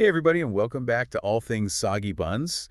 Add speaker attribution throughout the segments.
Speaker 1: Hey, everybody, and welcome back to All Things Soggy Buns.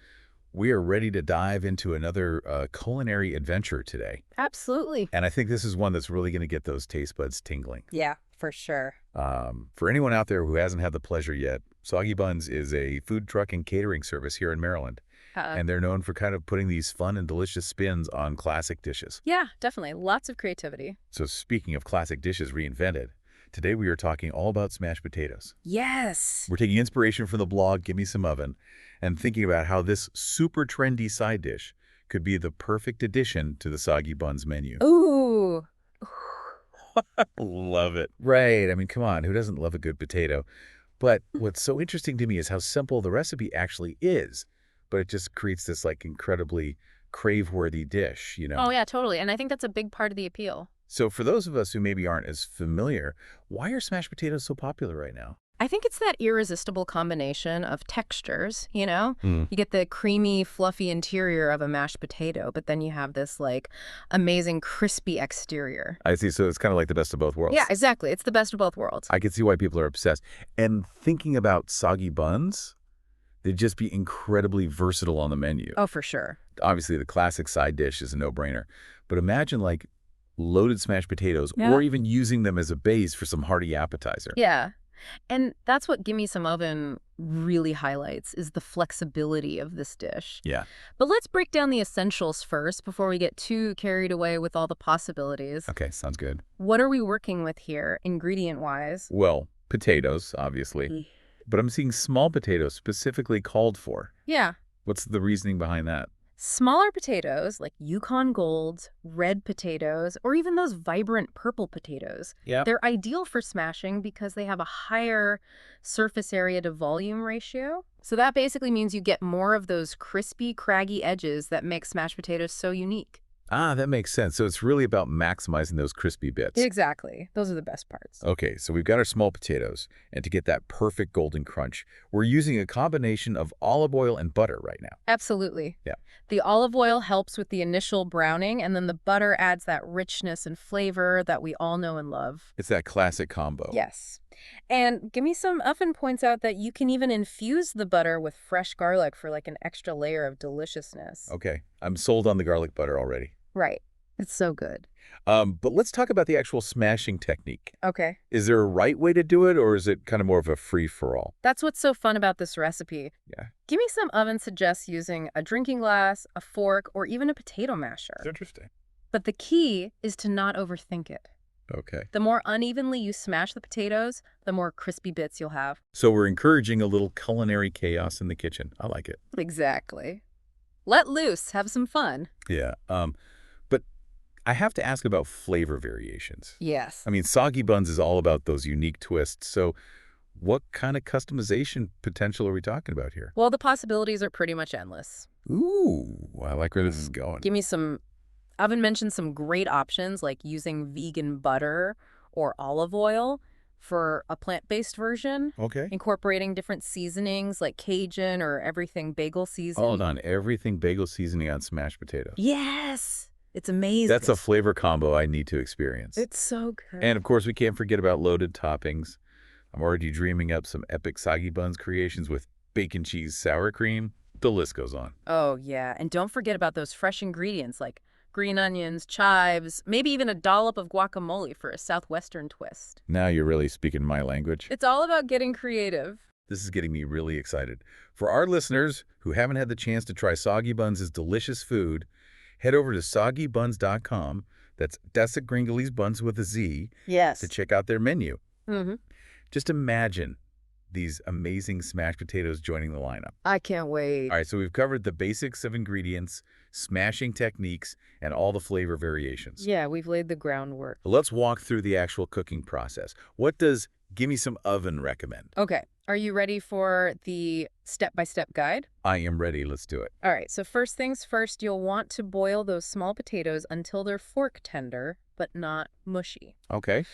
Speaker 1: We are ready to dive into another culinary adventure today.
Speaker 2: Absolutely.
Speaker 1: And I think this is one that's really going to get those taste buds tingling.
Speaker 2: Yeah, for sure.
Speaker 1: For anyone out there who hasn't had the pleasure yet, Soggy Buns is a food truck and catering service here in Maryland.
Speaker 2: Uh,
Speaker 1: And they're known for kind of putting these fun and delicious spins on classic dishes.
Speaker 2: yeah, definitely. Lots of creativity.
Speaker 1: So speaking of classic dishes reinvented, today we are talking all about smashed potatoes.
Speaker 2: Yes.
Speaker 1: We're taking inspiration from the blog Give Me Some Oven and thinking about how this super trendy side dish could be the perfect addition to the Soggy Buns menu.
Speaker 2: Ooh.
Speaker 1: Love it. Right. I mean, come on. Who doesn't love a good potato? But what's so interesting to me is how simple the recipe actually is. But it just creates this like incredibly crave-worthy dish.
Speaker 2: Oh, yeah, totally. And I think that's a big part of the appeal.
Speaker 1: So for those of us who maybe aren't as familiar, why are smashed potatoes so popular right now?
Speaker 2: I think it's that irresistible combination of textures, you know?
Speaker 1: Hmm.
Speaker 2: You get the creamy, fluffy interior of a mashed potato, but then you have this, like, amazing crispy exterior.
Speaker 1: I see. So it's kind of like the best of both worlds.
Speaker 2: Yeah, exactly. It's the best of both worlds.
Speaker 1: I can see why people are obsessed. And thinking about soggy buns, they'd just be incredibly versatile on the menu.
Speaker 2: Oh, for sure.
Speaker 1: Obviously, the classic side dish is a no-brainer. But imagine like loaded smashed potatoes
Speaker 2: Yeah.
Speaker 1: or even using them as a base for some hearty appetizer.
Speaker 2: Yeah. And that's what Gimme Some Oven really highlights is the flexibility of this dish.
Speaker 1: Yeah.
Speaker 2: But let's break down the essentials first before we get too carried away with all the possibilities.
Speaker 1: Okay, sounds good.
Speaker 2: What are we working with here, ingredient-wise?
Speaker 1: Well, potatoes, obviously.
Speaker 2: Mm.
Speaker 1: But I'm seeing small potatoes specifically called for.
Speaker 2: Yeah.
Speaker 1: What's the reasoning behind that?
Speaker 2: Smaller potatoes like Yukon Golds, red potatoes, or even those vibrant purple potatoes.
Speaker 1: Yeah.
Speaker 2: They're ideal for smashing because they have a higher surface area to volume ratio. So that basically means you get more of those crispy, craggy edges that make smashed potatoes so unique.
Speaker 1: Ah, that makes sense. So it's really about maximizing those crispy bits.
Speaker 2: Exactly. Those are the best parts.
Speaker 1: Okay, so we've got our small potatoes, and to get that perfect golden crunch, we're using a combination of olive oil and butter right now.
Speaker 2: Absolutely.
Speaker 1: Yeah.
Speaker 2: The olive oil helps with the initial browning, and then the butter adds that richness and flavor that we all know and love.
Speaker 1: It's that classic combo.
Speaker 2: Yes. And Gimme Some Oven points out that you can even infuse the butter with fresh garlic for like an extra layer of deliciousness.
Speaker 1: Okay, I'm sold on the garlic butter already.
Speaker 2: Right. It's so good.
Speaker 1: But let's talk about the actual smashing technique.
Speaker 2: Okay.
Speaker 1: Is there a right way to do it, or is it kind of more of a free-for-all?
Speaker 2: That's what's so fun about this recipe.
Speaker 1: Yeah.
Speaker 2: Gimme Some Oven suggests using a drinking glass, a fork, or even a potato masher.
Speaker 1: Interesting.
Speaker 2: But the key is to not overthink it.
Speaker 1: Okay.
Speaker 2: The more unevenly you smash the potatoes, the more crispy bits you'll have.
Speaker 1: So we're encouraging a little culinary chaos in the kitchen. I like it.
Speaker 2: Exactly. Let loose, have some fun.
Speaker 1: Yeah. But I have to ask about flavor variations.
Speaker 2: Yes.
Speaker 1: I mean, Soggy Buns is all about those unique twists. So what kind of customization potential are we talking about here?
Speaker 2: Well, the possibilities are pretty much endless.
Speaker 1: Ooh, I like where this is going.
Speaker 2: Give me some. Oven mentioned some great options like using vegan butter or olive oil for a plant-based version,
Speaker 1: Okay.
Speaker 2: incorporating different seasonings like Cajun or everything bagel seasoning.
Speaker 1: Hold on. Everything bagel seasoning on smashed potatoes.
Speaker 2: Yes. It's amazing.
Speaker 1: That's a flavor combo I need to experience.
Speaker 2: It's so good.
Speaker 1: And of course, we can't forget about loaded toppings. I'm already dreaming up some epic Soggy Buns creations with bacon cheese sour cream. The list goes on.
Speaker 2: Oh, yeah. And don't forget about those fresh ingredients like green onions, chives, maybe even a dollop of guacamole for a southwestern twist.
Speaker 1: Now you're really speaking my language.
Speaker 2: It's all about getting creative.
Speaker 1: This is getting me really excited. For our listeners who haven't had the chance to try Soggy Buns' delicious food, head over to soggybuns.com. That's Dessa Gringolese Buns with a Z
Speaker 2: Yes.
Speaker 1: to check out their menu.
Speaker 2: Mm-hmm.
Speaker 1: Just imagine these amazing smashed potatoes joining the lineup.
Speaker 2: I can't wait.
Speaker 1: All right, so we've covered the basics of ingredients, smashing techniques, and all the flavor variations.
Speaker 2: Yeah, we've laid the groundwork.
Speaker 1: Let's walk through the actual cooking process. What does Gimme Some Oven recommend?
Speaker 2: Okay, are you ready for the step-by-step guide?
Speaker 1: I am ready. Let's do it.
Speaker 2: All right, so first things first, you'll want to boil those small potatoes until they're fork tender, but not mushy.
Speaker 1: Okay.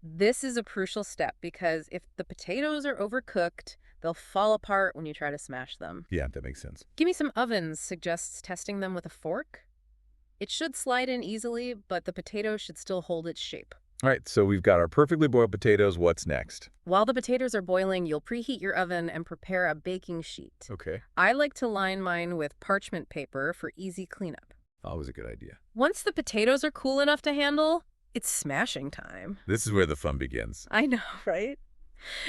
Speaker 2: This is a crucial step because if the potatoes are overcooked, they'll fall apart when you try to smash them.
Speaker 1: Yeah, that makes sense.
Speaker 2: Gimme Some Ovens suggests testing them with a fork. It should slide in easily, but the potato should still hold its shape.
Speaker 1: All right, so we've got our perfectly boiled potatoes. What's next?
Speaker 2: While the potatoes are boiling, you'll preheat your oven and prepare a baking sheet.
Speaker 1: Okay.
Speaker 2: I like to line mine with parchment paper for easy cleanup.
Speaker 1: Always a good idea.
Speaker 2: Once the potatoes are cool enough to handle, it's smashing time.
Speaker 1: This is where the fun begins.
Speaker 2: I know, right?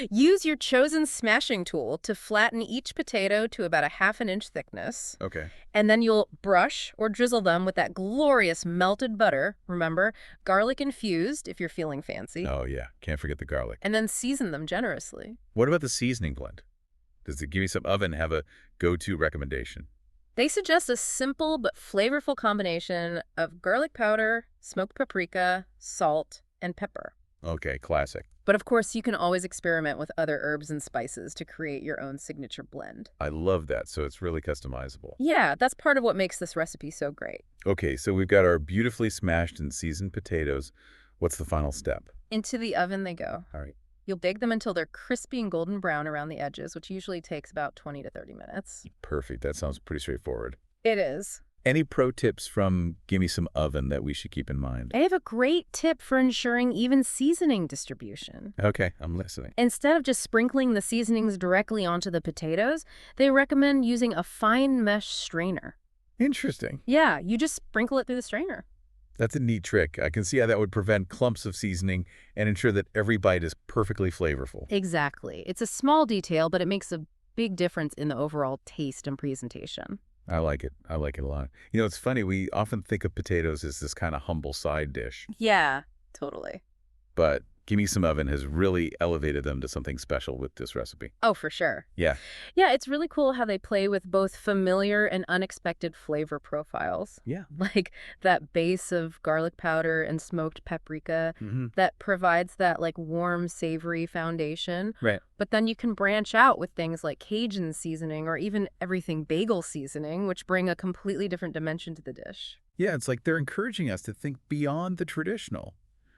Speaker 2: Use your chosen smashing tool to flatten each potato to about a ½ inch thickness.
Speaker 1: Okay.
Speaker 2: And then you'll brush or drizzle them with that glorious melted butter, remember, garlic infused if you're feeling fancy,
Speaker 1: Oh, yeah. Can't forget the garlic.
Speaker 2: and then season them generously.
Speaker 1: What about the seasoning blend? Does the Give Me Some Oven have a go-to recommendation?
Speaker 2: They suggest a simple but flavorful combination of garlic powder, smoked paprika, salt, and pepper.
Speaker 1: Okay, classic.
Speaker 2: But of course, you can always experiment with other herbs and spices to create your own signature blend.
Speaker 1: I love that, so it's really customizable.
Speaker 2: Yeah, that's part of what makes this recipe so great.
Speaker 1: Okay, so we've got our beautifully smashed and seasoned potatoes. What's the final step?
Speaker 2: Into the oven they go.
Speaker 1: All right.
Speaker 2: You'll bake them until they're crispy and golden brown around the edges, which usually takes about 20 to 30 minutes.
Speaker 1: Perfect. That sounds pretty straightforward.
Speaker 2: It is.
Speaker 1: Any pro tips from Give Me Some Oven that we should keep in mind?
Speaker 2: I have a great tip for ensuring even seasoning distribution.
Speaker 1: Okay, I'm listening.
Speaker 2: Instead of just sprinkling the seasonings directly onto the potatoes, they recommend using a fine mesh strainer.
Speaker 1: Interesting.
Speaker 2: Yeah, you just sprinkle it through the strainer.
Speaker 1: That's a neat trick. I can see how that would prevent clumps of seasoning and ensure that every bite is perfectly flavorful.
Speaker 2: Exactly. It's a small detail, but it makes a big difference in the overall taste and presentation.
Speaker 1: I like it. I like it a lot. You know, it's funny. We often think of potatoes as this kind of humble side dish,
Speaker 2: Yeah, totally.
Speaker 1: but Give Me Some Oven has really elevated them to something special with this recipe.
Speaker 2: Oh, for sure.
Speaker 1: Yeah.
Speaker 2: Yeah, it's really cool how they play with both familiar and unexpected flavor profiles.
Speaker 1: Yeah.
Speaker 2: Like that base of garlic powder and smoked paprika
Speaker 1: Mm-hmm.
Speaker 2: that provides that like warm, savory foundation.
Speaker 1: Right.
Speaker 2: But then you can branch out with things like Cajun seasoning or even everything bagel seasoning, which bring a completely different dimension to the dish.
Speaker 1: Yeah, it's like they're encouraging us to think beyond the traditional,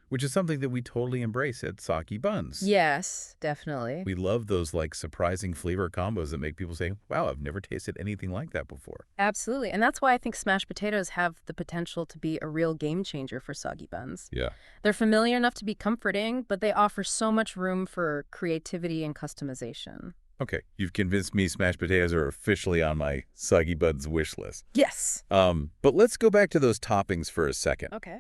Speaker 1: which is something that we totally embrace at Saki Buns.
Speaker 2: Yes, definitely.
Speaker 1: We love those like surprising flavor combos that make people say, wow, I've never tasted anything like that before.
Speaker 2: Absolutely. And that's why I think smashed potatoes have the potential to be a real game changer for soggy buns.
Speaker 1: Yeah.
Speaker 2: They're familiar enough to be comforting, but they offer so much room for creativity and customization.
Speaker 1: Okay, you've convinced me smashed potatoes are officially on my Soggy Buns wish list.
Speaker 2: Yes.
Speaker 1: But let's go back to those toppings for a second.
Speaker 2: Okay.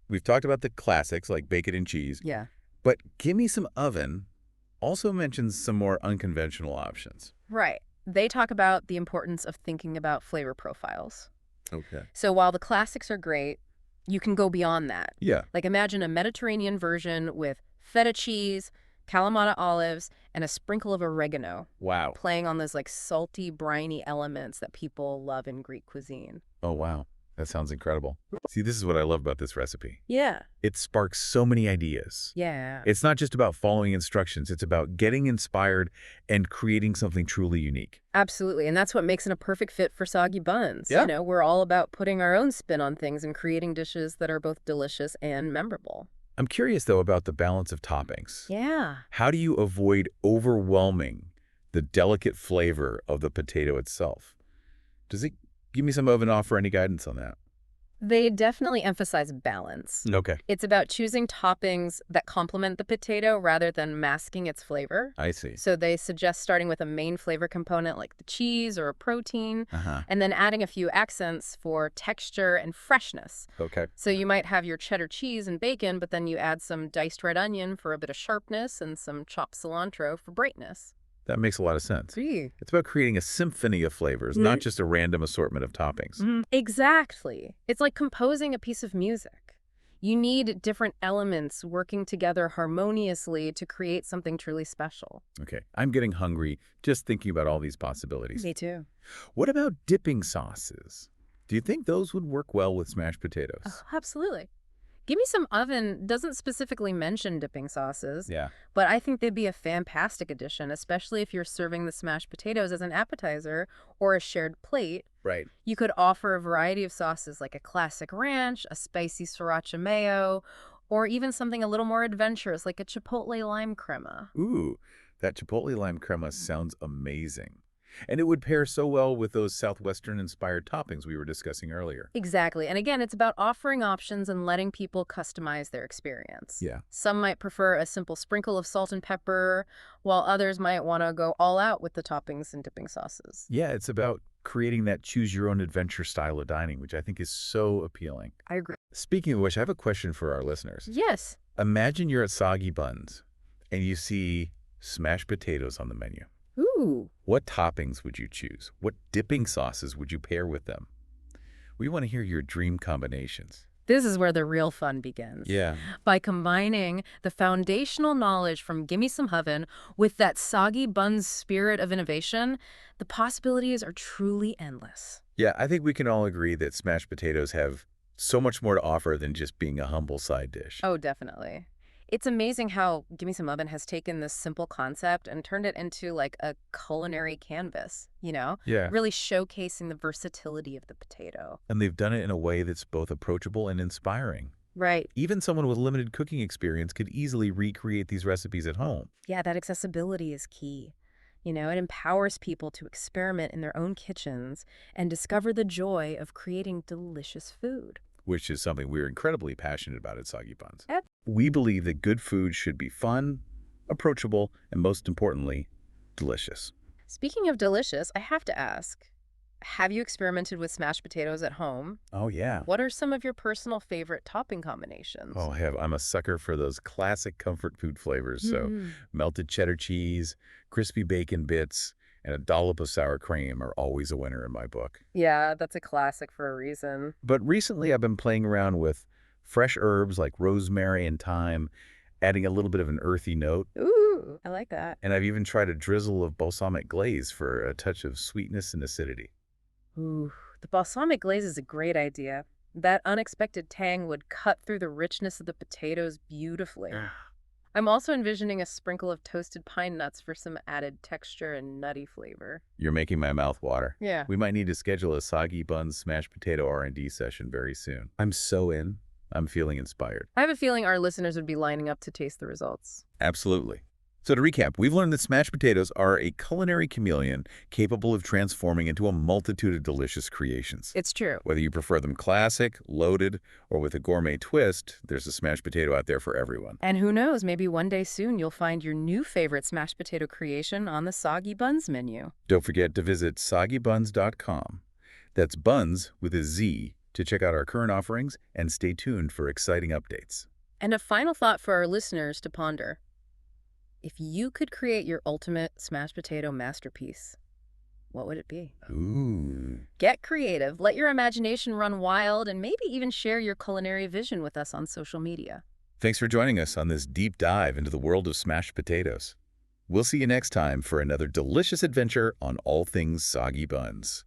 Speaker 1: We've talked about the classics like bacon and cheese,
Speaker 2: Yeah.
Speaker 1: but Give Me Some Oven also mentions some more unconventional options.
Speaker 2: Right. They talk about the importance of thinking about flavor profiles.
Speaker 1: Okay.
Speaker 2: So while the classics are great, you can go beyond that.
Speaker 1: Yeah.
Speaker 2: Like imagine a Mediterranean version with feta cheese, Kalamata olives, and a sprinkle of oregano,
Speaker 1: Wow.
Speaker 2: playing on those like salty, briny elements that people love in Greek cuisine.
Speaker 1: Oh, wow. That sounds incredible. See, this is what I love about this recipe.
Speaker 2: Yeah.
Speaker 1: It sparks so many ideas.
Speaker 2: Yeah.
Speaker 1: It's not just about following instructions. It's about getting inspired and creating something truly unique.
Speaker 2: Absolutely. And that's what makes it a perfect fit for soggy buns.
Speaker 1: Yeah.
Speaker 2: You know, we're all about putting our own spin on things and creating dishes that are both delicious and memorable.
Speaker 1: I'm curious, though, about the balance of toppings.
Speaker 2: Yeah.
Speaker 1: How do you avoid overwhelming the delicate flavor of the potato itself? Does it Give Me Some Oven offer any guidance on that?
Speaker 2: They definitely emphasize balance.
Speaker 1: Okay.
Speaker 2: It's about choosing toppings that complement the potato rather than masking its flavor.
Speaker 1: I see.
Speaker 2: So they suggest starting with a main flavor component like the cheese or a protein,
Speaker 1: Uh-huh.
Speaker 2: and then adding a few accents for texture and freshness.
Speaker 1: Okay.
Speaker 2: So you might have your cheddar cheese and bacon, but then you add some diced red onion for a bit of sharpness and some chopped cilantro for brightness.
Speaker 1: That makes a lot of sense.
Speaker 2: See?
Speaker 1: It's about creating a symphony of flavors, not just a random assortment of toppings.
Speaker 2: Exactly. It's like composing a piece of music. You need different elements working together harmoniously to create something truly special.
Speaker 1: Okay. I'm getting hungry just thinking about all these possibilities.
Speaker 2: Me too.
Speaker 1: What about dipping sauces? Do you think those would work well with smashed potatoes?
Speaker 2: Oh, absolutely. Give Me Some Oven doesn't specifically mention dipping sauces,
Speaker 1: Yeah.
Speaker 2: but I think they'd be a fantastic addition, especially if you're serving the smashed potatoes as an appetizer or a shared plate.
Speaker 1: Right.
Speaker 2: You could offer a variety of sauces like a classic ranch, a spicy sriracha mayo, or even something a little more adventurous like a chipotle lime crema.
Speaker 1: Ooh, that chipotle lime crema sounds amazing. And it would pair so well with those Southwestern-inspired toppings we were discussing earlier.
Speaker 2: Exactly. And again, it's about offering options and letting people customize their experience.
Speaker 1: Yeah.
Speaker 2: Some might prefer a simple sprinkle of salt and pepper, while others might want to go all out with the toppings and dipping sauces.
Speaker 1: Yeah, it's about creating that choose-your-own-adventure style of dining, which I think is so appealing.
Speaker 2: I agree.
Speaker 1: Speaking of which, I have a question for our listeners.
Speaker 2: Yes.
Speaker 1: Imagine you're at Soggy Buns and you see smashed potatoes on the menu.
Speaker 2: Ooh.
Speaker 1: What toppings would you choose? What dipping sauces would you pair with them? We want to hear your dream combinations.
Speaker 2: This is where the real fun begins.
Speaker 1: Yeah.
Speaker 2: By combining the foundational knowledge from Gimme Some Oven with that Soggy Buns spirit of innovation, the possibilities are truly endless.
Speaker 1: Yeah, I think we can all agree that smashed potatoes have so much more to offer than just being a humble side dish.
Speaker 2: Oh, definitely. It's amazing how Gimme Some Oven has taken this simple concept and turned it into like a culinary canvas,
Speaker 1: Yeah.
Speaker 2: really showcasing the versatility of the potato.
Speaker 1: And they've done it in a way that's both approachable and inspiring.
Speaker 2: Right.
Speaker 1: Even someone with limited cooking experience could easily recreate these recipes at home.
Speaker 2: Yeah, that accessibility is key. It empowers people to experiment in their own kitchens and discover the joy of creating delicious food.
Speaker 1: Which is something we're incredibly passionate about at Soggy Buns.
Speaker 2: Yep.
Speaker 1: We believe that good food should be fun, approachable, and most importantly, delicious.
Speaker 2: Speaking of delicious, I have to ask, have you experimented with smashed potatoes at home?
Speaker 1: Oh, yeah.
Speaker 2: What are some of your personal favorite topping combinations?
Speaker 1: Oh, I'm a sucker for those classic comfort food flavors. So melted cheddar cheese, crispy bacon bits, and a dollop of sour cream are always a winner in my book.
Speaker 2: Yeah, that's a classic for a reason.
Speaker 1: But recently I've been playing around with fresh herbs like rosemary and thyme, adding a little bit of an earthy note.
Speaker 2: Ooh, I like that.
Speaker 1: And I've even tried a drizzle of balsamic glaze for a touch of sweetness and acidity.
Speaker 2: Ooh, the balsamic glaze is a great idea. That unexpected tang would cut through the richness of the potatoes beautifully. I'm also envisioning a sprinkle of toasted pine nuts for some added texture and nutty flavor.
Speaker 1: You're making my mouth water.
Speaker 2: Yeah.
Speaker 1: We might need to schedule a Soggy Buns smashed potato R&D session very soon. I'm so in. I'm feeling inspired.
Speaker 2: I have a feeling our listeners would be lining up to taste the results.
Speaker 1: Absolutely. So to recap, we've learned that smashed potatoes are a culinary chameleon capable of transforming into a multitude of delicious creations.
Speaker 2: It's true.
Speaker 1: Whether you prefer them classic, loaded, or with a gourmet twist, there's a smashed potato out there for everyone.
Speaker 2: And who knows, maybe one day soon you'll find your new favorite smashed potato creation on the Soggy Buns menu.
Speaker 1: Don't forget to visit soggybuns.com. That's buns with a Z to check out our current offerings and stay tuned for exciting updates.
Speaker 2: And a final thought for our listeners to ponder. If you could create your ultimate smashed potato masterpiece, what would it be?
Speaker 1: Ooh.
Speaker 2: Get creative, let your imagination run wild, and maybe even share your culinary vision with us on social media.
Speaker 1: Thanks for joining us on this deep dive into the world of smashed potatoes. We'll see you next time for another delicious adventure on all things Soggy Buns.